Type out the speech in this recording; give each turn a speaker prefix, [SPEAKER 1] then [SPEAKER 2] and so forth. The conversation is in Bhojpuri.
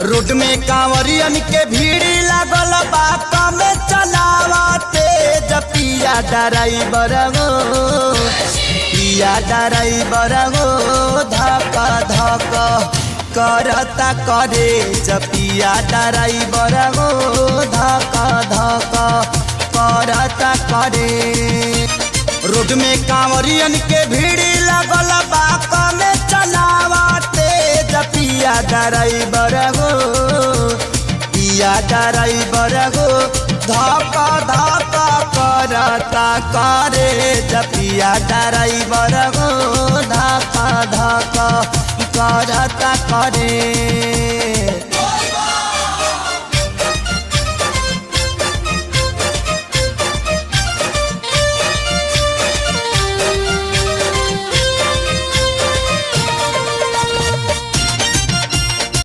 [SPEAKER 1] रोड में कांवरियन के भीड़ लागल बा कम चलावते पिया ड्राइवर गो पिया ड्राइवर गो धक धक करता करे पिया ड्राइवर गो धक धक करता करे। रोड में कांवरियन के भीड़ लागल बा कम चलावते पिया ड्राइवर गो पिया ड्राइवर गो धक धक करता करे पिया ड्राइवर गो धक धक करता करे।